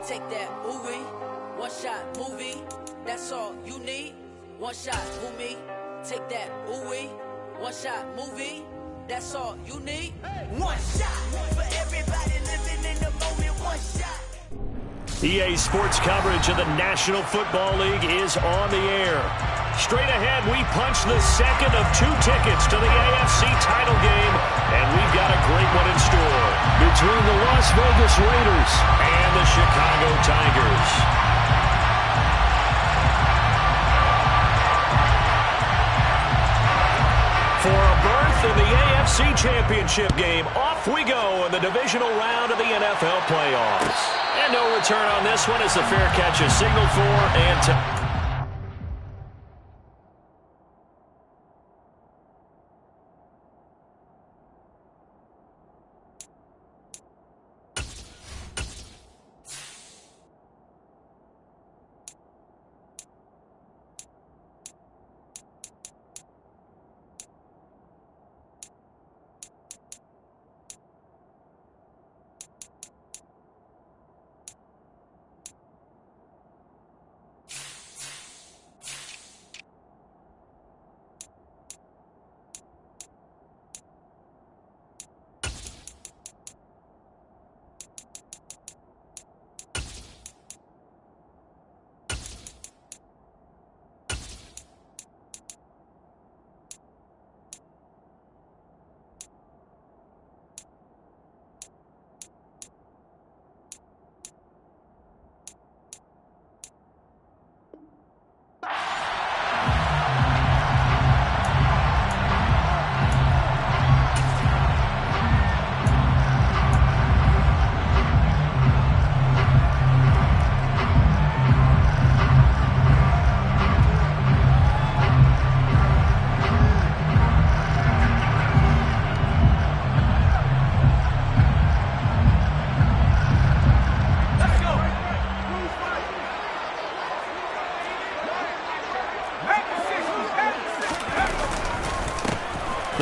take that, ooh-wee. One shot, movie, that's all you need. One shot, who me? Take that, ooh-wee. One shot, movie, that's all you need. One shot for everybody living in the moment. One shot. EA Sports coverage of the National Football League is on the air. Straight ahead, we punch the second of 2 tickets to the AFC title game, and we've got a great one in store between the Las Vegas Raiders and the Chicago Tigers. For a berth in the AFC Championship game, off we go in the divisional round of the NFL playoffs. And no return on this one as the fair catch is signaled for and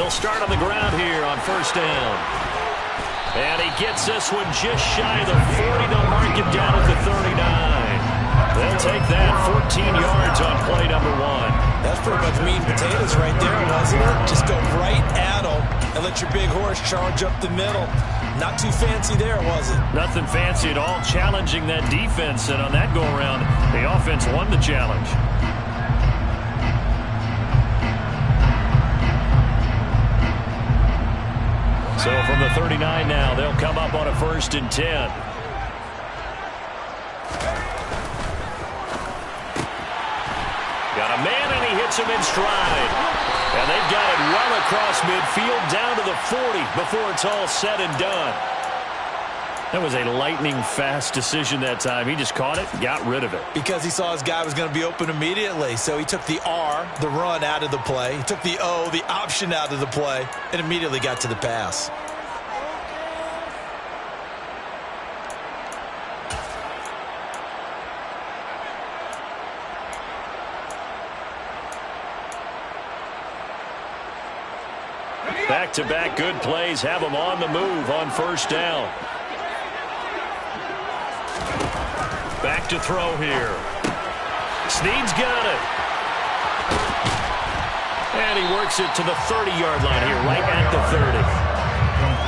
they'll start on the ground here on first down. And he gets this one just shy of the 40. They'll mark him down at the 39. They'll take that 14 yards on play number 1. That's pretty much meat and potatoes right there, wasn't it? Just go right at them and let your big horse charge up the middle. Not too fancy there, was it? Nothing fancy at all, challenging that defense. And on that go-around, the offense won the challenge. So from the 39 now, they'll come up on a 1st and 10. Got a man, and he hits him in stride. And they've got it well across midfield, down to the 40 before it's all said and done. That was a lightning-fast decision that time. He just caught it and got rid of it. Because he saw his guy was going to be open immediately. So he took the R, the run, out of the play. He took the O, the option, out of the play, and immediately got to the pass. Back-to-back good plays have him on the move on first down. Back to throw here. Snead's got it. And he works it to the 30-yard line here, right at the 30.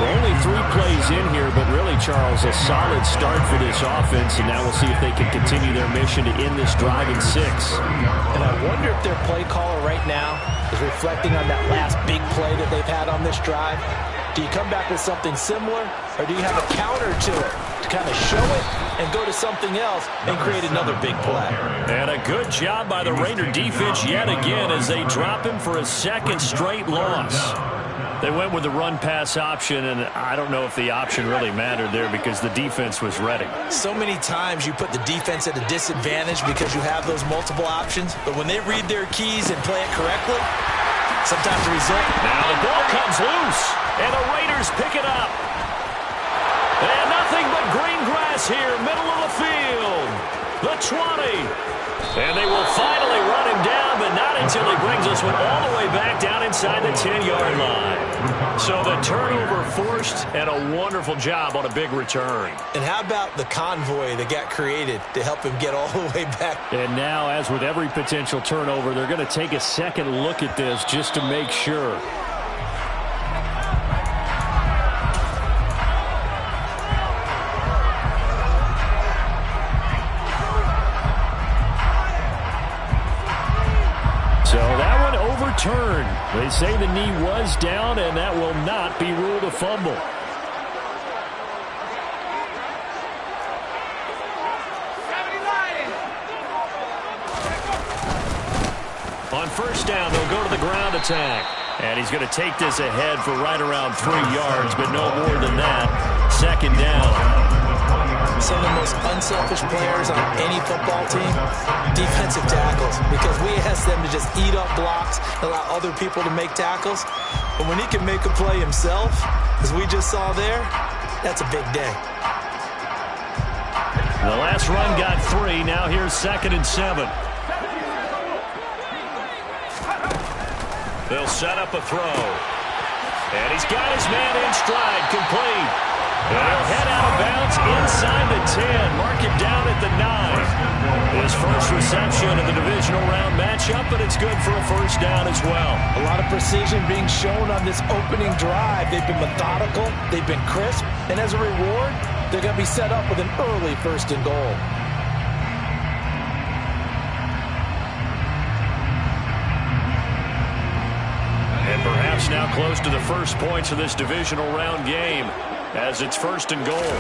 Only 3 plays in here, but really, Charles, a solid start for this offense, and now we'll see if they can continue their mission to end this drive in 6. And I wonder if their play caller right now is reflecting on that last big play that they've had on this drive. Do you come back with something similar, or do you have a counter to it to kind of show it and go to something else and create another big play? And a good job by the Raider defense yet again as they drop him for a 2nd straight loss. They went with the run-pass option, and I don't know if the option really mattered there because the defense was ready. So many times you put the defense at a disadvantage because you have those multiple options, but when they read their keys and play it correctly, sometimes the result... Now the ball comes loose, and the Raiders pick it up. And nothing but green grass here, middle of the field. The 20. And they will finally run him down, but not until he brings us one all the way back down inside the 10-yard line. So the turnover forced, and a wonderful job on a big return. And how about the convoy that got created to help him get all the way back? And now, as with every potential turnover, they're going to take a second look at this just to make sure. So that one overturned. They say the knee was down, and that will not be ruled a fumble. On first down, they'll go to the ground attack. And he's going to take this ahead for right around 3 yards, but no more than that. Second down. Some of the most unselfish players on any football team, defensive tackles, because we ask them to just eat up blocks, allow other people to make tackles. But when he can make a play himself, as we just saw there, that's a big day. The last run got 3. Now here's 2nd and 7. They'll set up a throw. And he's got his man in stride, complete. And he'll head out of bounds inside the 10. Mark him down at the 9. His first reception in the divisional round matchup, but it's good for a first down as well. A lot of precision being shown on this opening drive. They've been methodical. They've been crisp. And as a reward, they're going to be set up with an early 1st and goal. And perhaps now close to the first points of this divisional round game as it's 1st and goal.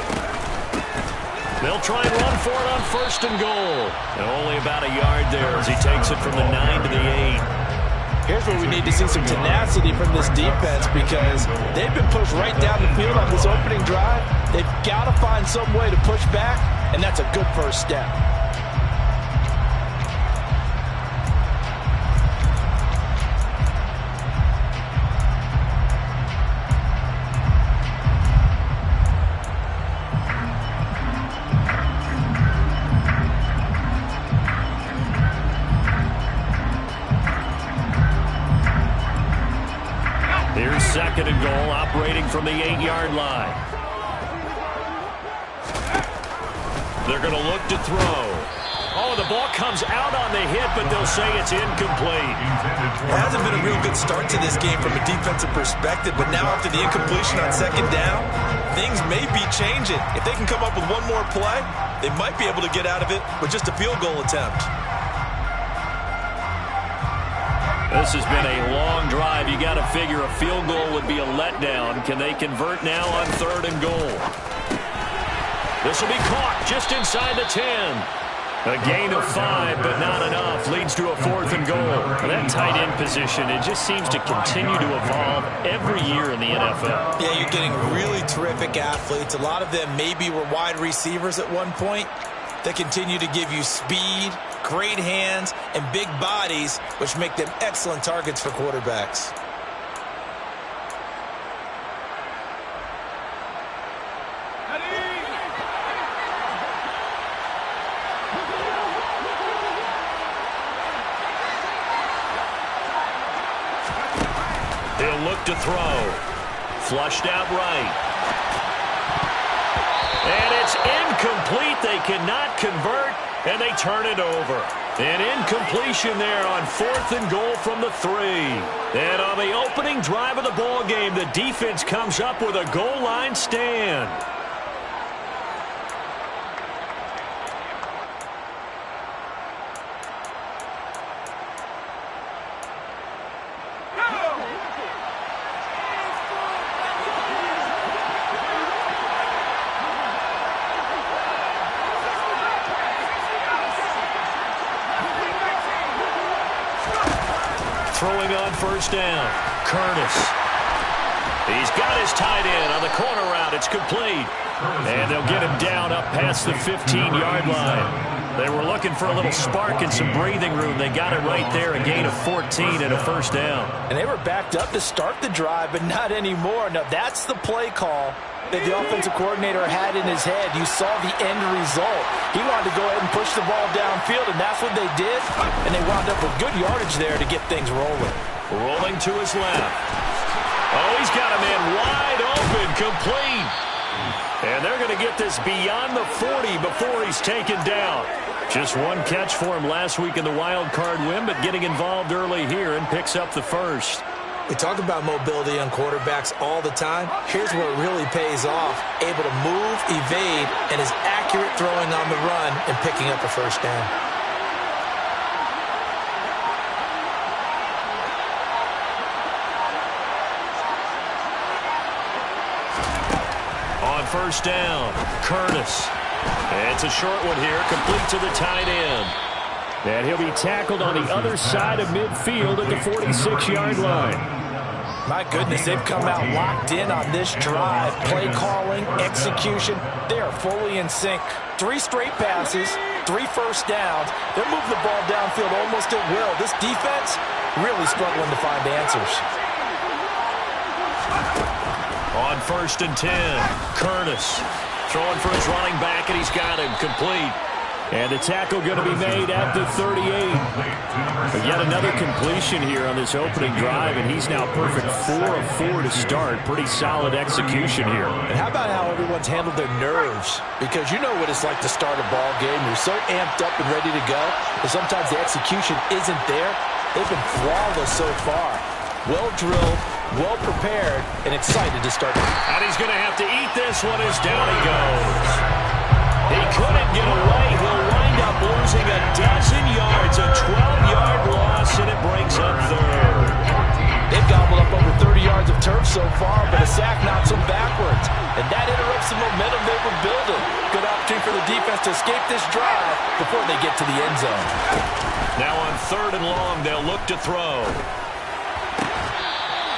They'll try and run for it on 1st and goal. And only about a yard there as he takes it from the 9 to the 8. Here's where we need to see some tenacity from this defense because they've been pushed right down the field on this opening drive. They've got to find some way to push back, and that's a good first step. Here's 2nd and goal, operating from the 8-yard line. They're going to look to throw. Oh, the ball comes out on the hit, but they'll say it's incomplete. It hasn't been a real good start to this game from a defensive perspective, but now after the incompletion on 2nd down, things may be changing. If they can come up with one more play, they might be able to get out of it with just a field goal attempt. This has been a long drive. You got to figure a field goal would be a letdown. Can they convert now on 3rd and goal? This will be caught just inside the 10. A gain of 5, but not enough. Leads to a 4th and goal. That tight end position, it just seems to continue to evolve every year in the NFL. Yeah, you're getting really terrific athletes. A lot of them maybe were wide receivers at one point. They continue to give you speed, great hands, and big bodies, which make them excellent targets for quarterbacks. He'll look to throw. Flushed out right. And it's incomplete. They cannot convert, and they turn it over. An incompletion there on 4th and goal from the 3. And on the opening drive of the ball game, the defense comes up with a goal line stand. Throwing on first down, Curtis. He's got his tight end on the corner route. It's complete. And they'll get him down up past the 15-yard line. They were looking for a little spark and some breathing room. They got it right there, a gain of 14 and a first down. And they were backed up to start the drive, but not anymore. Now, that's the play call that the offensive coordinator had in his head. You saw the end result. He wanted to go ahead and push the ball downfield, and that's what they did. And they wound up with good yardage there to get things rolling. Rolling to his left. Oh, he's got a man wide open, complete. And they're going to get this beyond the 40 before he's taken down. Just one catch for him last week in the wild card win, but getting involved early here and picks up the first. We talk about mobility on quarterbacks all the time. Here's where it really pays off. Able to move, evade, and is accurate throwing on the run and picking up a first down. On first down, Curtis. And it's a short one here, complete to the tight end. And he'll be tackled on the other side of midfield at the 46-yard line. My goodness, they've come out locked in on this drive. Play calling, execution, they are fully in sync. 3 straight passes, 3 first downs. They're moving the ball downfield almost at will. This defense really struggling to find answers. On first and 10, Curtis throwing for his running back, and he's got him complete. And the tackle going to be made at the 38. But yet another completion here on this opening drive, and he's now perfect 4 of 4 to start. Pretty solid execution here. And how about how everyone's handled their nerves? Because you know what it's like to start a ball game. You're so amped up and ready to go, but sometimes the execution isn't there. They've been flawless so far. Well-drilled, well-prepared, and excited to start. And he's going to have to eat this one as down he goes. He couldn't get away. He'll wind up losing a dozen yards, a 12-yard loss, and it brings up third. They've gobbled up over 30 yards of turf so far, but a sack knocks them backwards. And that interrupts the momentum they were building. Good opportunity for the defense to escape this drive before they get to the end zone. Now on 3rd and long, they'll look to throw.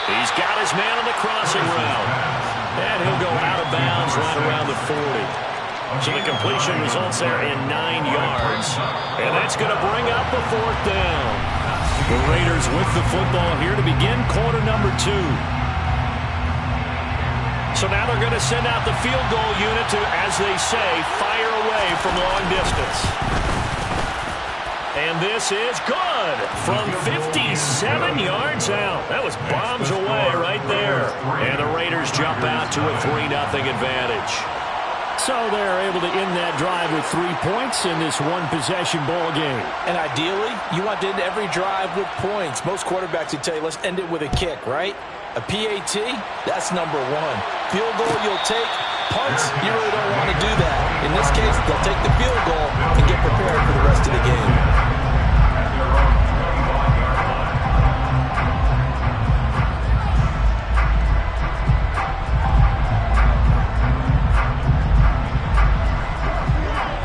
He's got his man on the crossing route. And he'll go out of bounds right around the 40. So the completion results there in 9 yards. And that's going to bring up a 4th down. The Raiders with the football here to begin quarter number 2. So now they're going to send out the field goal unit to, as they say, fire away from long distance. And this is good from 57 yards out. That was bombs away right there. And the Raiders jump out to a 3-0 advantage. So they're able to end that drive with 3 points in this one-possession ball game. And ideally, you want to end every drive with points. Most quarterbacks would tell you, let's end it with a kick, right? A PAT, that's number 1. Field goal you'll take. Punts, you really don't want to do that. In this case, they'll take the field goal and get prepared for the rest of the game.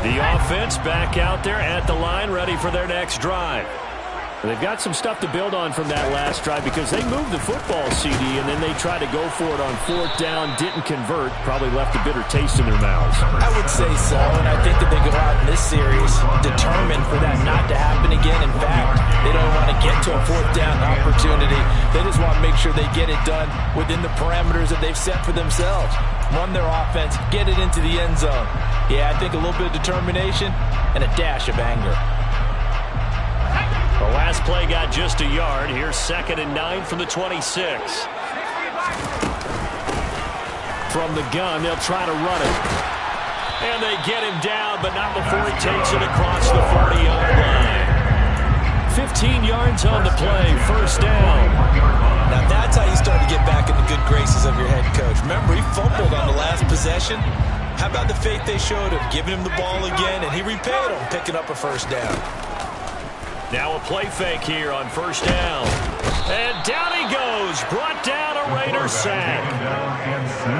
The offense back out there at the line, ready for their next drive. They've got some stuff to build on from that last drive because they moved the football, CD, and then they tried to go for it on 4th down, didn't convert, probably left a bitter taste in their mouths. I would say so, and I think that they go out in this series determined for that not to happen again. In fact, they don't want to get to a 4th down opportunity. They just want to make sure they get it done within the parameters that they've set for themselves. Run their offense, get it into the end zone. Yeah, I think a little bit of determination and a dash of anger. The last play got just a yard. Here's 2nd and 9 from the 26. From the gun, they'll try to run it. And they get him down, but not before he takes it across the 40-yard line. 15 yards on the play, 1st down. Now that's how you start to get back in the good graces of your head coach. Remember, he fumbled on the last possession. How about the faith they showed him, giving him the ball again, and he repaid him, picking up a 1st down. Now a play fake here on 1st down. And down he goes. Brought down a Raider sack.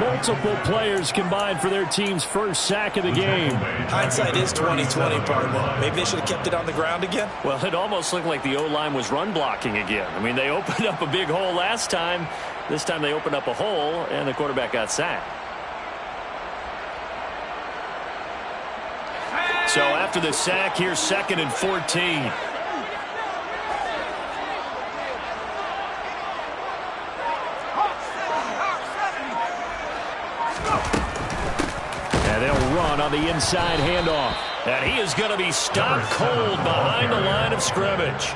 Multiple players combined for their team's first sack of the game. Hindsight is 20/20, partner. Maybe they should have kept it on the ground again. Well, it almost looked like the O-line was run blocking again. I mean, they opened up a big hole last time. This time they opened up a hole, and the quarterback got sacked. So after the sack, here's 2nd and 14. on the inside handoff. And he is going to be stopped cold behind the line of scrimmage.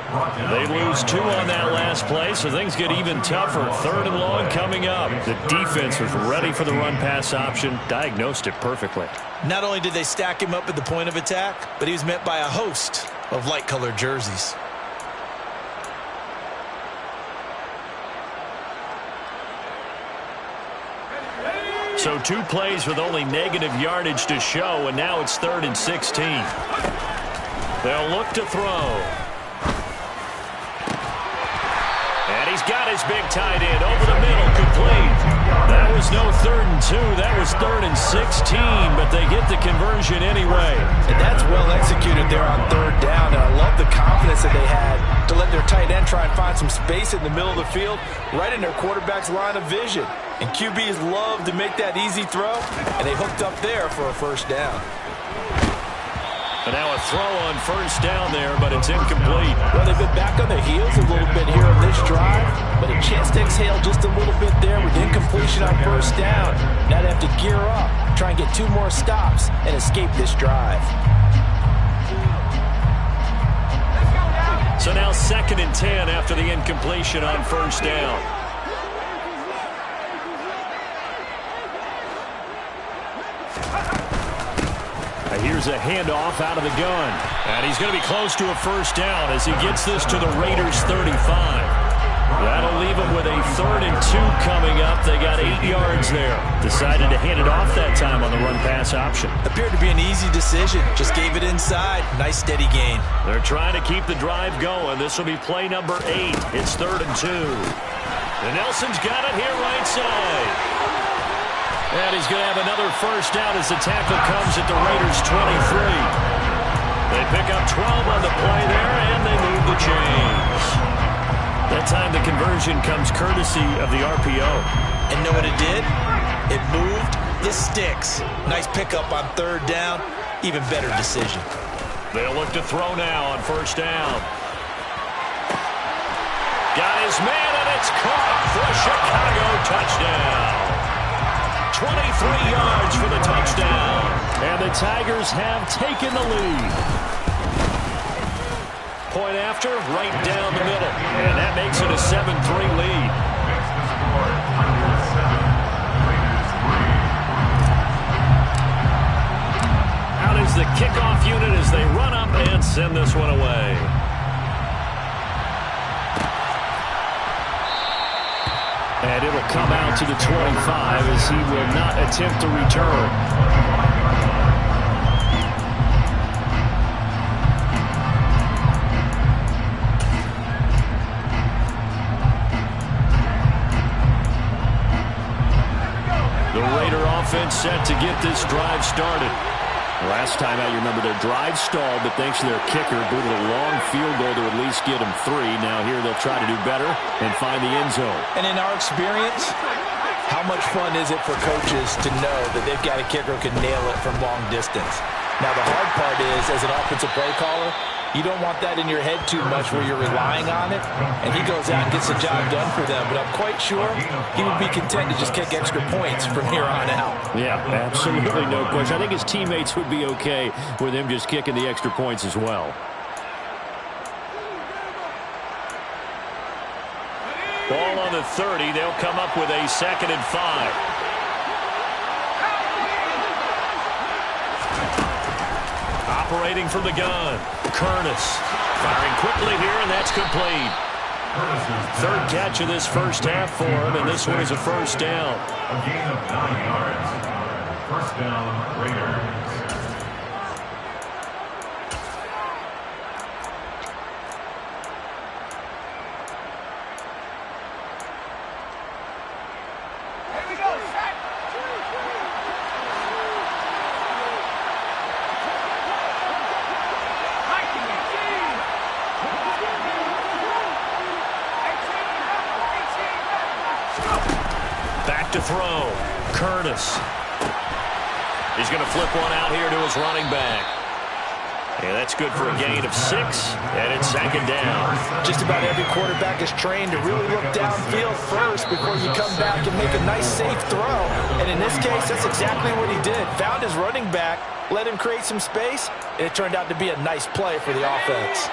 They lose 2 on that last play, so things get even tougher. 3rd and long coming up. The defense was ready for the run-pass option, diagnosed it perfectly. Not only did they stack him up at the point of attack, but he was met by a host of light-colored jerseys. So 2 plays with only negative yardage to show, and now it's 3rd and 16. They'll look to throw. And he's got his big tight end over the middle, complete. That was no 3rd and 2. That was 3rd and 16, but they get the conversion anyway. And that's well executed there on 3rd down, and I love the confidence that they had to let their tight end try and find some space in the middle of the field, right in their quarterback's line of vision. And QBs love to make that easy throw, and they hooked up there for a 1st down. And now a throw on 1st down there, but it's incomplete. Well, they've been back on their heels a little bit here on this drive, but a chance to exhale just a little bit there with incompletion on 1st down. Now they have to gear up, try and get 2 more stops, and escape this drive. So now 2nd and 10 after the incompletion on 1st down. Here's a handoff out of the gun. And he's going to be close to a 1st down as he gets this to the Raiders' 35. That'll leave him with a 3rd and 2 coming up. They got 8 yards there. Decided to hand it off that time on the run-pass option. Appeared to be an easy decision. Just gave it inside. Nice steady gain. They're trying to keep the drive going. This will be play number 8. It's 3rd and 2. And Nelson's got it here right side. And he's going to have another 1st down as the tackle comes at the Raiders' 23. They pick up 12 on the play there, and they move the chains. That time the conversion comes courtesy of the RPO. And know what it did? It moved the sticks. Nice pickup on 3rd down. Even better decision. They'll look to throw now on 1st down. Got his man, and it's caught for a Chicago touchdown. 23 yards for the touchdown. And the Tigers have taken the lead. Point after, right down the middle. And that makes it a 7-3 lead. Out is the kickoff unit as they run up and send this one away. And it'll come out to the 25 as he will not attempt to return. The Raider offense set to get this drive started. Last time out, you remember their drive stalled, but thanks to their kicker, booted a long field goal to at least get them 3. Now here they'll try to do better and find the end zone. And in our experience, how much fun is it for coaches to know that they've got a kicker who can nail it from long distance? Now the hard part is, as an offensive play caller, you don't want that in your head too much where you're relying on it, and he goes out and gets the job done for them. But I'm quite sure he would be content to just kick extra points from here on out. Yeah, absolutely no question. I think his teammates would be okay with him just kicking the extra points as well. Ball on the 30. They'll come up with a 2nd and 5. Operating from the gun, Curtis firing quickly here, and that's complete. 3rd catch of this 1st half for him, and this one is a 1st down. A gain of 9 yards. 1st down, Raiders. To throw, Curtis. He's going to flip one out here to his running back. And that's good for a gain of 6, and it's second down. Just about every quarterback is trained to really look downfield first before you come back and make a nice, safe throw. And in this case, that's exactly what he did. Found his running back, let him create some space, and it turned out to be a nice play for the offense.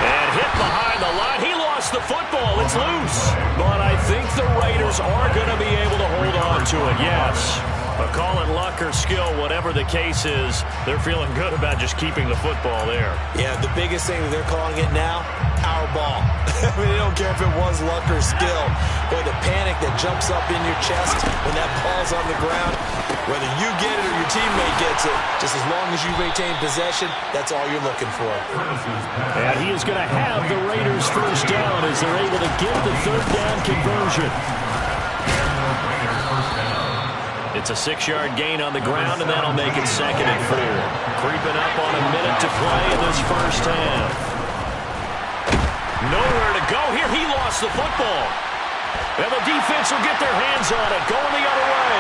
And hit behind the line. He lost the football. It's loose. But I think the Raiders are going to be able to hold on to it, yes. But call it luck or skill, whatever the case is, they're feeling good about just keeping the football there. Yeah, the biggest thing that they're calling it now, our ball. I mean, they don't care if it was luck or skill. Boy, the panic that jumps up in your chest when that ball's on the ground, whether you get it or your teammate gets it, just as long as you retain possession, that's all you're looking for. And he is going to have the Raiders first down as they're able to get the third down conversion. It's a 6-yard gain on the ground, and that'll make it 2nd and 4. Creeping up on a minute to play in this first half. Nowhere to go here. He lost the football. And the defense will get their hands on it. Going the other way.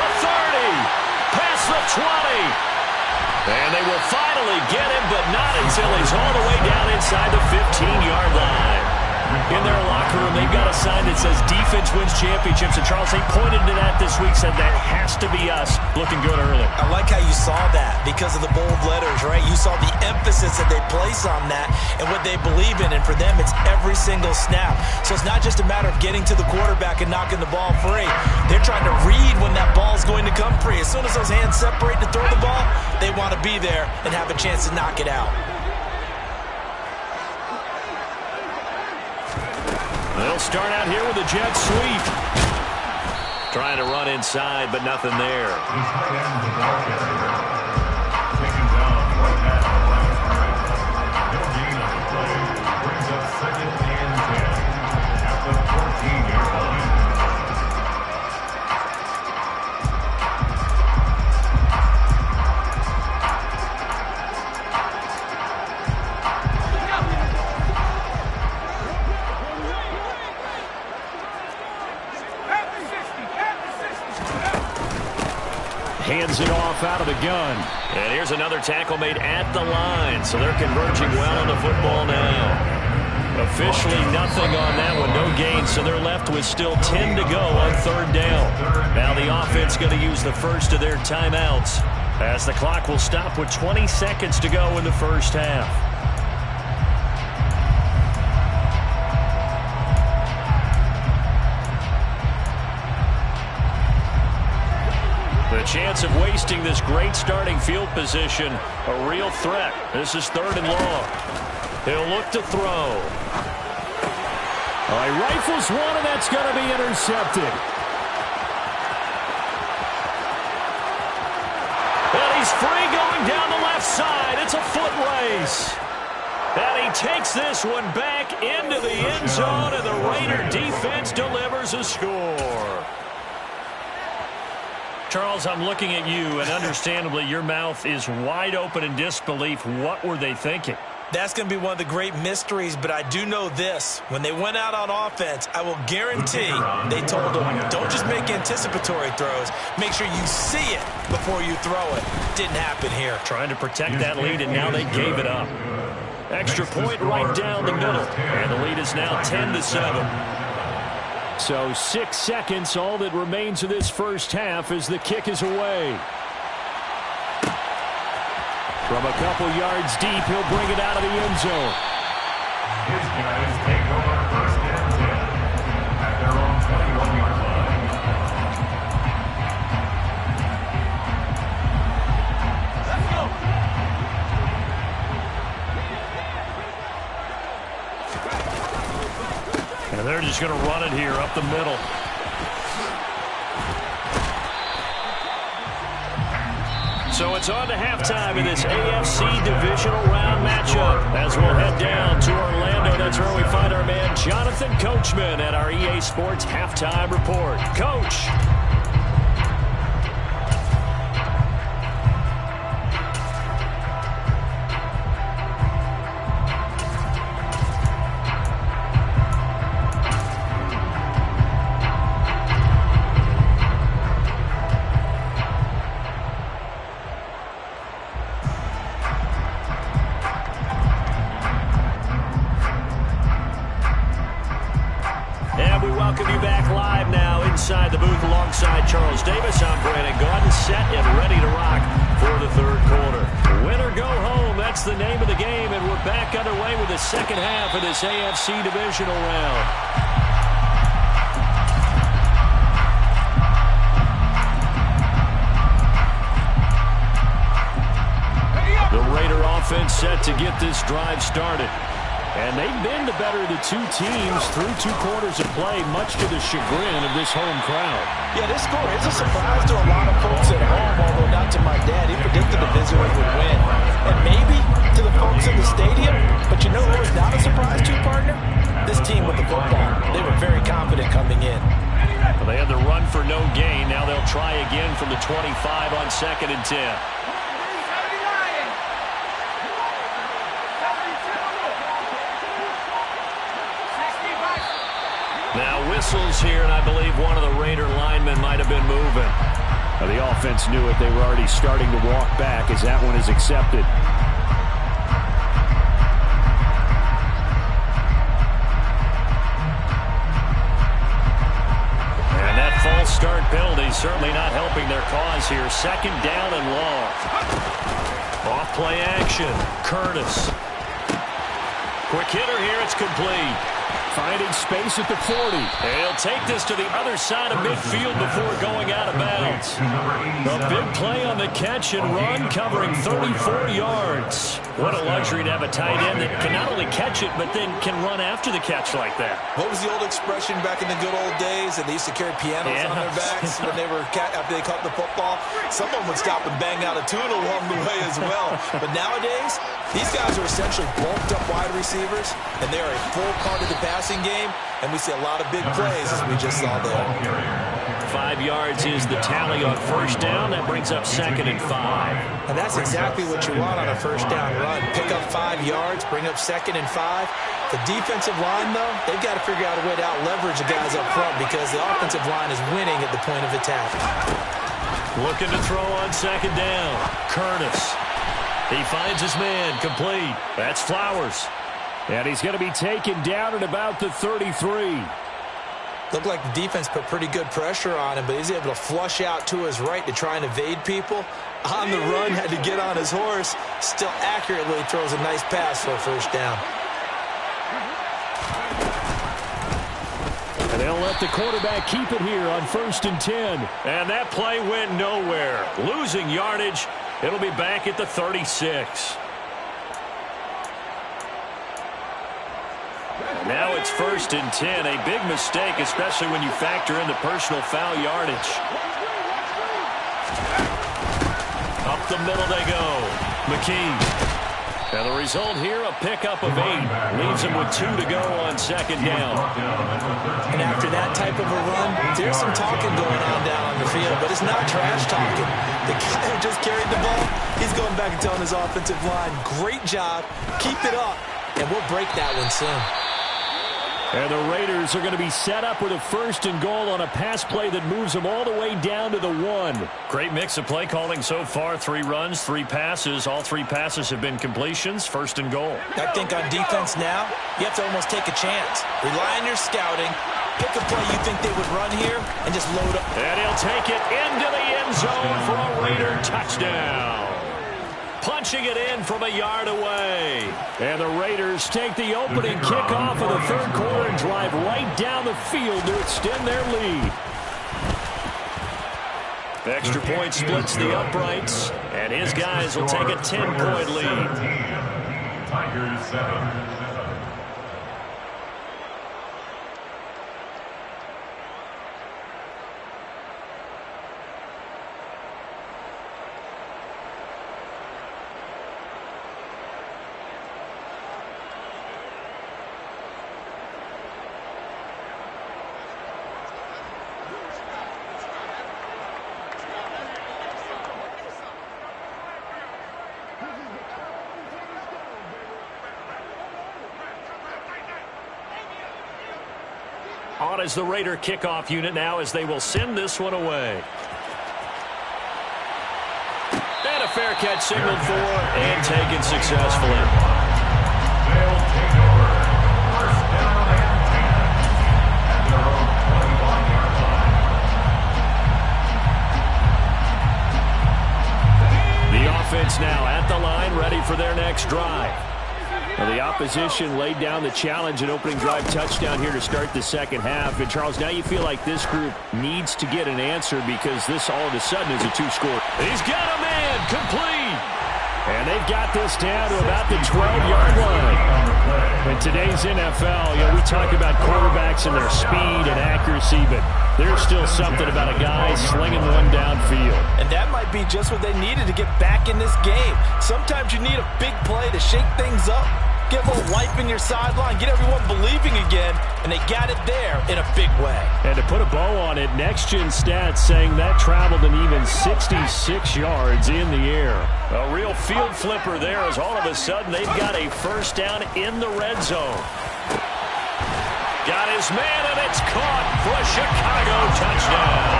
The 30. Past the 20. And they will finally get him, but not until he's all the way down inside the 15-yard line. In their locker room, they've got a sign that says defense wins championships. And Charles, they pointed to that this week, said that has to be us. Looking good early. I like how you saw that because of the bold letters, right? You saw the emphasis that they place on that and what they believe in. And for them, it's every single snap. So it's not just a matter of getting to the quarterback and knocking the ball free. They're trying to read when that ball's going to come free. As soon as those hands separate to throw the ball, they want to be there and have a chance to knock it out. They'll start out here with a jet sweep. Trying to run inside, but nothing there. This tight end, the ball carrier, taken down right at the line of scrimmage. No gain on the play. Brings up 2nd and 10 at the 14-yard line. Hands it off out of the gun. And here's another tackle made at the line. So they're converging well on the football now. Officially nothing on that one. No gain. So they're left with still 10 to go on 3rd down. Now the offense going to use the first of their timeouts as the clock will stop with 20 seconds to go in the first half. The chance of wasting this great starting field position, a real threat. This is 3rd and long. He'll look to throw. He rifles one, and that's going to be intercepted. And he's free going down the left side. It's a foot race. And he takes this one back into the end zone, and the Raider defense delivers a score. Charles, I'm looking at you, and understandably, your mouth is wide open in disbelief. What were they thinking? That's going to be one of the great mysteries, but I do know this. When they went out on offense, I will guarantee they told them, don't just make anticipatory throws. Make sure you see it before you throw it. Didn't happen here. Trying to protect that lead, and now they gave it up. Extra point right down the middle, and the lead is now 10-7. So 6 seconds, all that remains of this first half as the kick is away. From a couple yards deep, he'll bring it out of the end zone. His guys take over 1st and 10 at their own 21-yard line. Let's go. And they're just going to run it here up the middle. So it's on to halftime in this AFC divisional round matchup as we'll head down to Orlando. That's where we find our man Jonathan Coachman at our EA Sports Halftime Report. Coach. inside the booth alongside Charles Davis. I'm Brandon Gaudin, set and ready to rock for the third quarter. Win or go home, that's the name of the game, and we're back underway with the second half of this AFC divisional round. The Raider offense set to get this drive started. And they've been the better of the two teams through 2 quarters of play, much to the chagrin of this home crowd. Yeah, this score is a surprise to a lot of folks at home, although not to my dad. He predicted the visitors would win. And maybe to the folks in the stadium, but you know who was not a surprise to, partner? This team with the football. They were very confident coming in. Well, they had the run for no gain. Now they'll try again from the 25 on 2nd and 10. Now whistles here, and I believe one of the Raider linemen might have been moving. Well, the offense knew it. They were already starting to walk back as that one is accepted. And that false start penalty certainly not helping their cause here. 2nd down and long. Off play action. Curtis. Quick hitter here. It's complete. Finding space at the 40. He'll take this to the other side of midfield before going out of bounds. A big play on the catch and run, covering 34 yards. What a luxury to have a tight end that can not only catch it, but then can run after the catch like that. What was the old expression back in the good old days? And they used to carry pianos on their backs when they were after they caught the football. Someone would stop and bang out a tune along the way as well. But nowadays, these guys are essentially bulked up wide receivers, and they are a full part of the passing game, and we see a lot of big plays as we just saw there. 5 yards is the tally on 1st down. That brings up 2nd and 5. And that's exactly what you want on a 1st down run. Pick up 5 yards, bring up 2nd and 5. The defensive line, though, they've got to figure out a way to out-leverage the guys up front because the offensive line is winning at the point of attack. Looking to throw on 2nd down. Curtis. He finds his man, complete. That's Flowers. And he's going to be taken down at about the 33. Looked like the defense put pretty good pressure on him, but he's able to flush out to his right to try and evade people. On the run, had to get on his horse. Still accurately throws a nice pass for a 1st down. And they'll let the quarterback keep it here on 1st and 10. And that play went nowhere. Losing yardage. It'll be back at the 36. Now it's 1st and 10. A big mistake, especially when you factor in the personal foul yardage. Up the middle they go. McKee. And the result here, a pickup of 8. Leaves him with 2 to go on 2nd down. And after that type of a run, there's some talking going on down on the field, but it's not trash talking. The guy who just carried the ball, he's going back and telling his offensive line, great job, keep it up, and we'll break that one soon. And the Raiders are going to be set up with a 1st and goal on a pass play that moves them all the way down to the 1. Great mix of play calling so far. 3 runs, 3 passes. All 3 passes have been completions. 1st and goal. I think on defense now, you have to almost take a chance. Rely on your scouting. Pick a play you think they would run here and just load up. And he'll take it into the end zone for a Raider touchdown. Punching it in from a yard away. And the Raiders take the opening kickoff of the 3rd quarter and drive right down the field to extend their lead. Extra point splits the uprights, and his guys will take a 10-point lead. Tigers 7. On as the Raider kickoff unit now as they will send this one away. And a fair catch signaled for and taken successfully. They'll take over. 1st down and 10 at their own 21-yard line. their next drive. Well, the opposition laid down the challenge and opening drive touchdown here to start the second half. And, Charles, now you feel like this group needs to get an answer because this all of a sudden is a two-score. He's got a man complete. And they've got this down to about the 12-yard line. In today's NFL, we talk about quarterbacks and their speed and accuracy, but there's still something about a guy slinging one downfield. And that might be just what they needed to get back in this game. Sometimes you need a big play to shake things up, get a little life in your sideline, get everyone believing again, and they got it there in a big way. And to put a bow on it, Next Gen Stats saying that traveled an even 66 yards in the air. A real field flipper there as all of a sudden they've got a first down in the red zone. Got his man, and it's caught for a Chicago touchdown.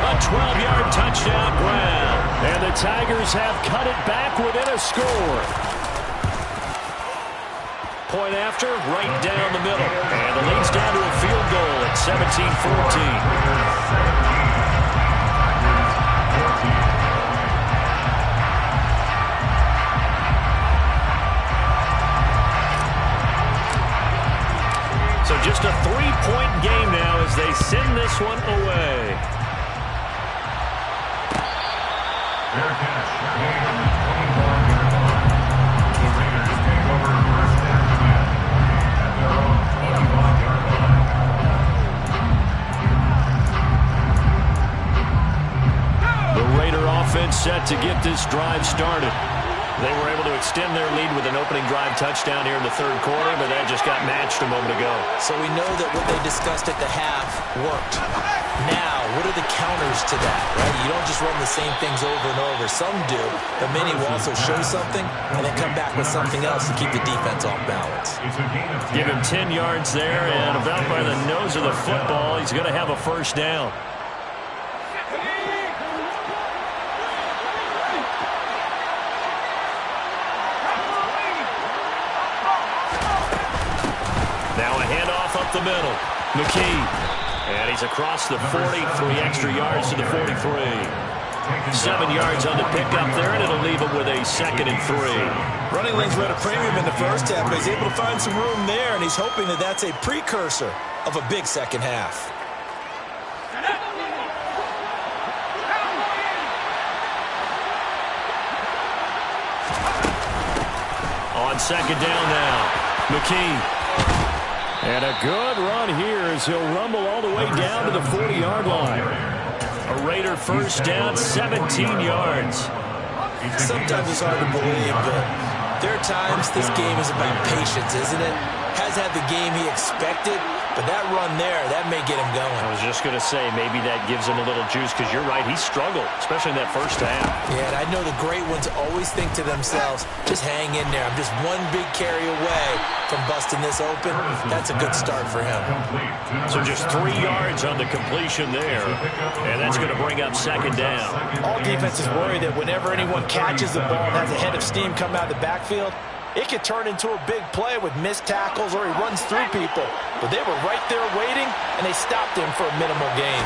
A 12-yard touchdown grab. And the Tigers have cut it back within a score. Point after, right down the middle. And the lead's down to a field goal at 17-14. So just a 3-point game now as they send this one away. Fair catch. Made on the 21-yard line. The Raiders take over first and 10 at their own 21-yard line. The Raider offense set to get this drive started. They were able to extend their lead with an opening drive touchdown here in the third quarter, but that just got matched a moment ago. So we know that what they discussed at the half worked. Now, what are the counters to that, right? You don't just run the same things over and over. Some do, but many will also show something and then come back with something else to keep the defense off balance. Give him 10 yards there, and about by the nose of the football, he's going to have a first down. Now a handoff up the middle. McKee. And he's across the 40, 3 extra yards to the 43. 7 yards on the pickup there, and it'll leave him with a 2nd and 3. Running lanes were at a premium in the first half, but he's able to find some room there, and he's hoping that that's a precursor of a big second half. On second down now, McKee. And a good run here as he'll rumble all the way down to the 40-yard line. A Raider first down, 17 yards. Sometimes it's hard to believe, but there are times this game is about patience, isn't it? Has had the game he expected, but that run there, that may get him going. I was just going to say, maybe that gives him a little juice, because you're right, he struggled, especially in that first half. Yeah, and I know the great ones always think to themselves, just hang in there. I'm just one big carry away from busting this open. That's a good start for him. So just 3 yards on the completion there, and that's going to bring up second down. All defenses worry that whenever anyone catches the ball and has a head of steam come out of the backfield, it could turn into a big play with missed tackles or he runs through people. But they were right there waiting, and they stopped him for a minimal gain.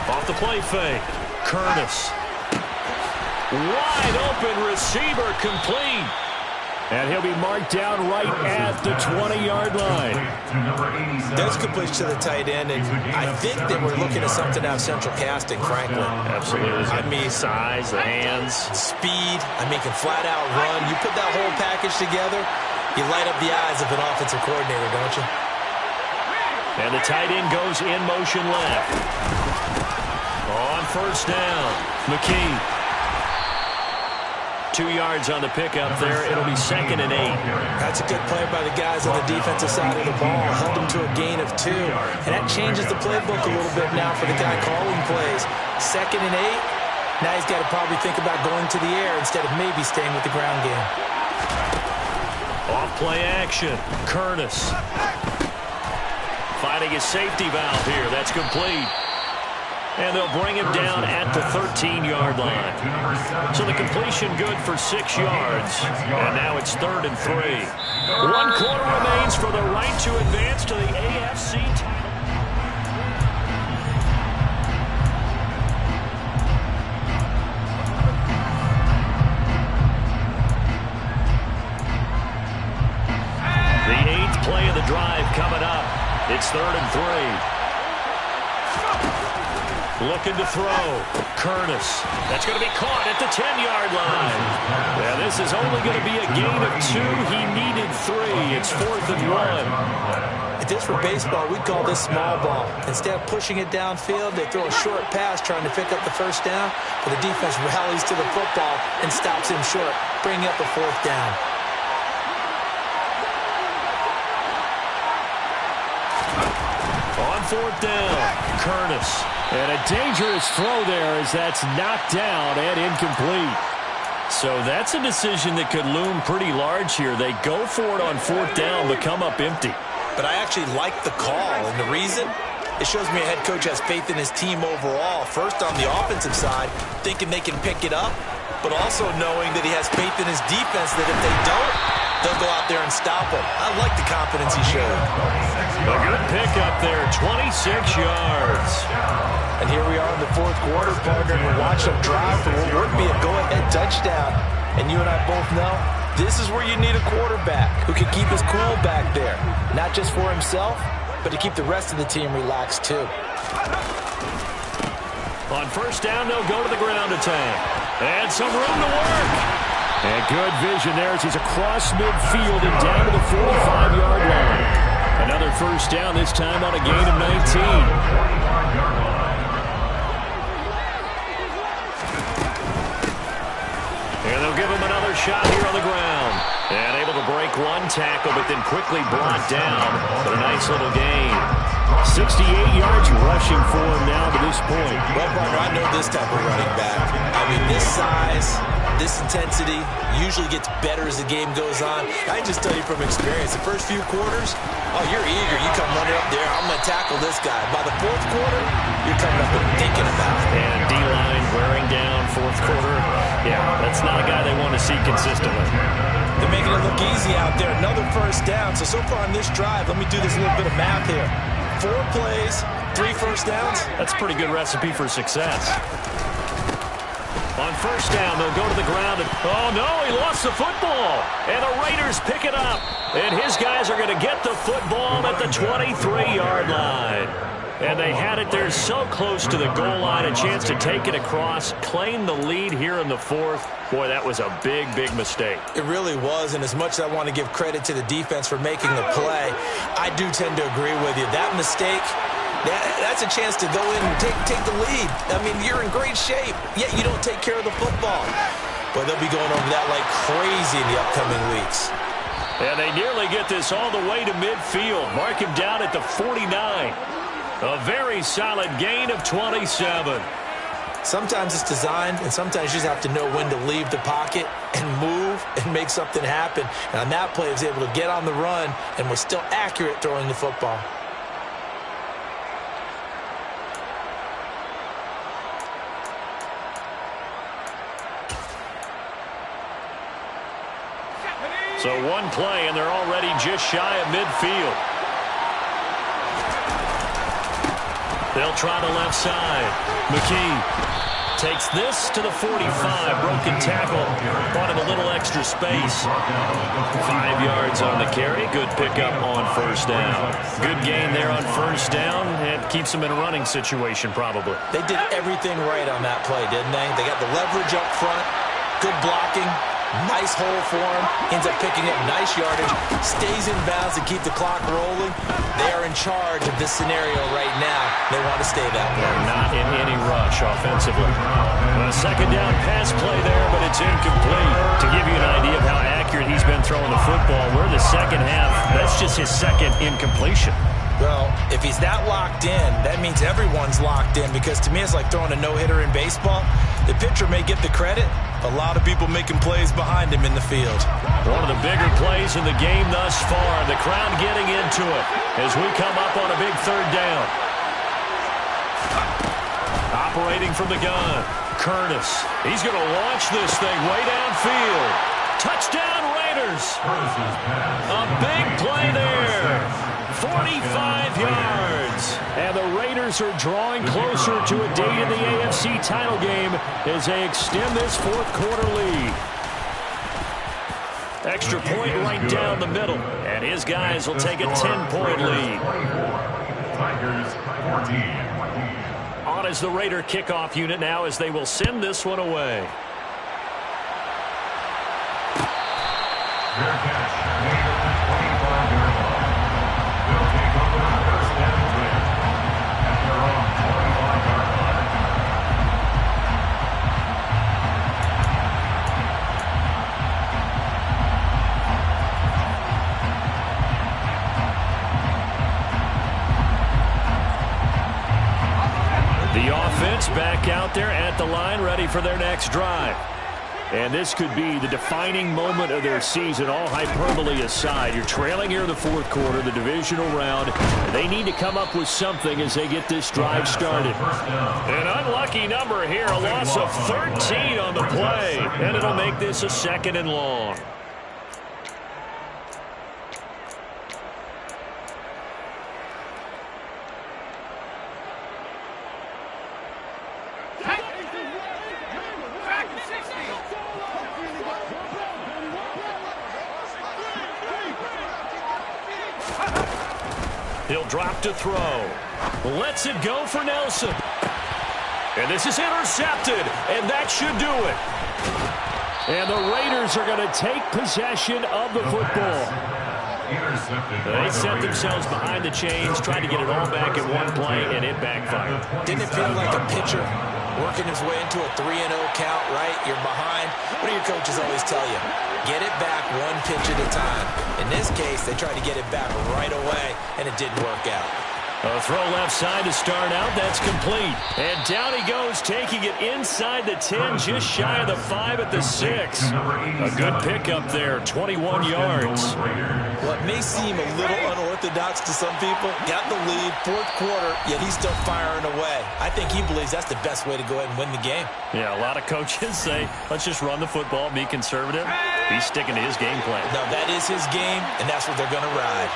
Off the play fake, Curtis. Wide open receiver, complete. And he'll be marked down right at the 20-yard line. Those completions to the tight end, and I think that we're looking at something out of central casting, frankly. Absolutely. I mean, size, the hands. Speed, can flat-out run. You put that whole package together, you light up the eyes of an offensive coordinator, don't you? And the tight end goes in motion left. On first down, McKee. 2 yards on the pickup there. It'll be 2nd and 8. That's a good play by the guys on the defensive side of the ball. Held them to a gain of 2. And that changes the playbook a little bit now for the guy calling plays. 2nd and 8. Now he's got to probably think about going to the air instead of maybe staying with the ground game. Off play action. Curtis. Finding his safety valve here. That's complete. And they'll bring him down at the 13-yard line. So the completion good for 6 yards. And now it's 3rd and 3. 1 quarter remains for the right to advance to the AFC title. Looking to throw. Curtis. That's going to be caught at the 10-yard line. Yeah, this is only going to be a gain of 2. He needed 3. It's 4th and 1. If this were baseball, we'd call this small ball. Instead of pushing it downfield, they throw a short pass trying to pick up the first down, but the defense rallies to the football and stops him short, bringing up a 4th down. On 4th down, Curtis. And a dangerous throw there as that's knocked down and incomplete. So that's a decision that could loom pretty large here. They go for it on 4th down, but come up empty. But I actually like the call, and the reason? It shows me a head coach has faith in his team overall. First on the offensive side, thinking they can pick it up, but also knowing that he has faith in his defense that if they don't, they'll go out there and stop him. I like the confidence he showed. A good pickup there, 26 yards. And here we are in the 4th quarter, partner, and we watch them drive for what would be a go-ahead touchdown. And you and I both know this is where you need a quarterback who can keep his cool back there. Not just for himself, but to keep the rest of the team relaxed too. On 1st down, they'll go to the ground attack. And some room to work. And good vision there as he's across midfield and down to the 45-yard line. Another 1st down, this time on a gain of 19. And they'll give him another shot here on the ground. And able to break one tackle, but then quickly brought down. But a nice little gain. 68 yards rushing for him now to this point. Well, partner, I know this type of running back. I mean, this size, this intensity usually gets better as the game goes on. I can just tell you from experience, the first few quarters, oh, you're eager. You come running up there, I'm going to tackle this guy. By the 4th quarter, you're coming up and thinking about it. And D-line wearing down 4th quarter. Yeah, that's not a guy they want to see consistently. They're making it look easy out there. Another 1st down. So far on this drive, let me do this little bit of math here. 4 plays, 3 1st downs. That's a pretty good recipe for success. On 1st down, they'll go to the ground. And, oh, no, he lost the football. And the Raiders pick it up. And his guys are going to get the football at the 23-yard line. And they had it there so close to the goal line, a chance to take it across, claim the lead here in the 4th. Boy, that was a big, big mistake. It really was, and as much as I want to give credit to the defense for making the play, I do tend to agree with you. That mistake, that's a chance to go in and take the lead. I mean, you're in great shape, yet you don't take care of the football. But they'll be going over that like crazy in the upcoming weeks. And they nearly get this all the way to midfield. Mark him down at the 49. A very solid gain of 27. Sometimes it's designed, and sometimes you just have to know when to leave the pocket and move and make something happen. And on that play, he was able to get on the run and was still accurate throwing the football. So one play, and they're already just shy of midfield. They'll try the left side. McKee takes this to the 45. Broken tackle. Brought him a little extra space. 5 yards on the carry. Good pickup on 1st down. Good gain there on 1st down. And keeps them in a running situation probably. They did everything right on that play, didn't they? They got the leverage up front. Good blocking. Nice hole for him. Ends up picking up nice yardage. Stays in bounds to keep the clock rolling. They are in charge of this scenario right now. They want to stay that way. They're not in any rush offensively. A 2nd down pass play there, but it's incomplete. To give you an idea of how accurate he's been throwing the football, we're in the 2nd half. That's just his 2nd incompletion. Well, if he's that locked in, that means everyone's locked in, because to me it's like throwing a no-hitter in baseball. The pitcher may get the credit. A lot of people making plays behind him in the field. One of the bigger plays in the game thus far. The crowd getting into it as we come up on a big 3rd down. Operating from the gun, Curtis. He's going to launch this thing way downfield. Touchdown, Raiders. A big play there. 45 yards. And the Raiders are drawing closer to a date in the AFC title game as they extend this 4th quarter lead. Extra point right down the middle. And his guys will take a 10-point lead. Tigers 14. On as the Raider kickoff unit now as they will send this one away. Fair catch, made at the 25-yard line. They'll take over first and 10 at their own 25-yard line. The offense back out there at the line, ready for their next drive. And this could be the defining moment of their season, all hyperbole aside. You're trailing here in the fourth quarter, the divisional round. They need to come up with something as they get this drive started. An unlucky number here, a loss of 13 on the play. And it'll make this a 2nd and long. He'll drop to throw. Lets it go for Nelson. And this is intercepted, and that should do it. And the Raiders are going to take possession of the football. They set themselves behind the chains, trying to get it all back in one play, and it backfired. Didn't it feel like a pitcher working his way into a 3-0 count, right? You're behind. What do your coaches always tell you? Get it back one pitch at a time. In this case, they tried to get it back right away, and it didn't work out. A throw left side to start out. That's complete. And down he goes, taking it inside the 10, just shy of the 5 at the 6. A good pickup there, 21 yards. What may seem a little unorthodox to some people, got the lead, fourth quarter, yet he's still firing away. I think he believes that's the best way to go ahead and win the game. Yeah, a lot of coaches say, let's just run the football, be conservative. He's sticking to his game plan. No, that is his game, and that's what they're going to ride.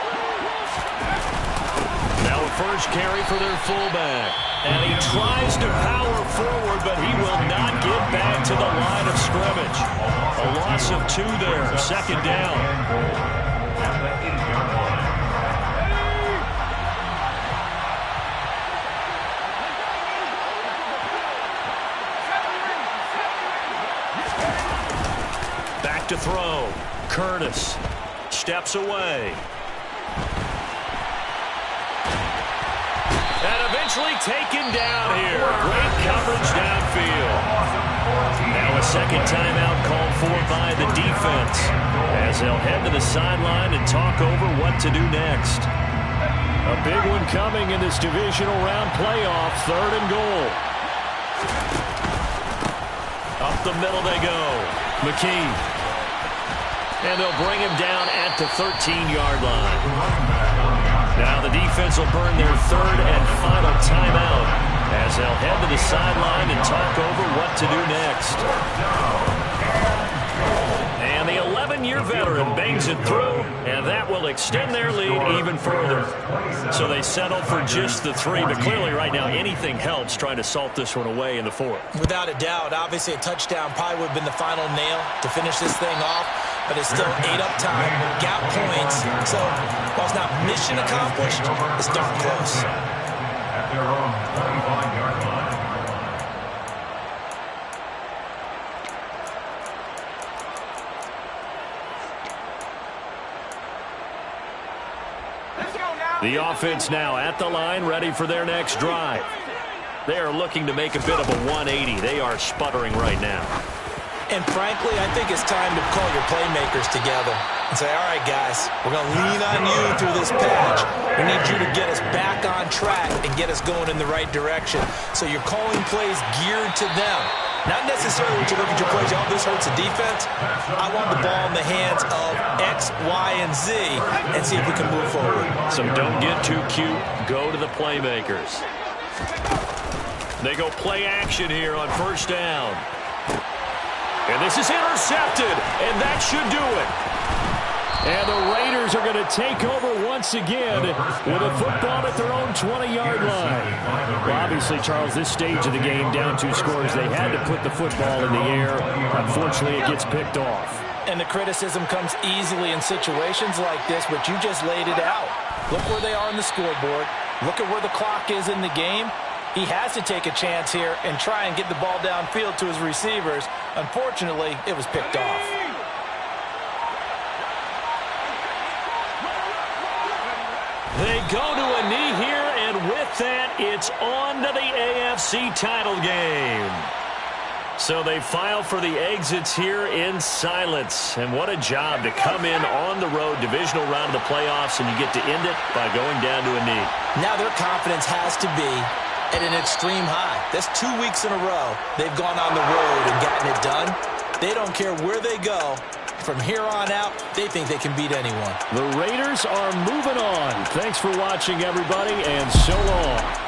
Now a first carry for their fullback. And he tries to power forward, but he will not get back to the line of scrimmage. A loss of 2 there, 2nd down. Back to throw. Curtis steps away. And eventually taken down here. Great coverage downfield. Now a 2nd timeout called for by the defense as they'll head to the sideline and talk over what to do next. A big one coming in this divisional round playoff, 3rd and goal. Up the middle they go. McKee. And they'll bring him down at the 13-yard line. Now the defense will burn their 3rd and final timeout as they'll head to the sideline and talk over what to do next. And the 11-year veteran bangs it through, and that will extend their lead even further. So they settle for just the 3, but clearly right now anything helps trying to salt this one away in the 4th. Without a doubt, obviously a touchdown probably would have been the final nail to finish this thing off. But it's still 8 up time, got points. So while it's not mission accomplished, it's darn close. At their own 25-yard line. The offense now at the line, ready for their next drive. They are looking to make a bit of a 180. They are sputtering right now. And frankly, I think it's time to call your playmakers together and say, all right, guys, we're going to lean on you through this patch. We need you to get us back on track and get us going in the right direction. So you're calling plays geared to them. Not necessarily when you look at your plays, oh, this hurts the defense. I want the ball in the hands of X, Y, and Z and see if we can move forward. So don't get too cute. Go to the playmakers. They go play action here on 1st down. And this is intercepted, and that should do it. And the Raiders are going to take over once again with a football at their own 20-yard line. Well, obviously, Charles, this stage of the game, down 2 scores, they had to put the football in the air. Unfortunately, it gets picked off. And the criticism comes easily in situations like this, but you just laid it out. Look where they are on the scoreboard. Look at where the clock is in the game. He has to take a chance here and try and get the ball downfield to his receivers. Unfortunately, it was picked off. They go to a knee here, and with that, it's on to the AFC title game. So they file for the exits here in silence. And what a job to come in on the road, divisional round of the playoffs, and you get to end it by going down to a knee. Now their confidence has to be at an extreme high. That's 2 weeks in a row they've gone on the road and gotten it done. They don't care where they go. From here on out, they think they can beat anyone. The Raiders are moving on. Thanks for watching, everybody, and so long.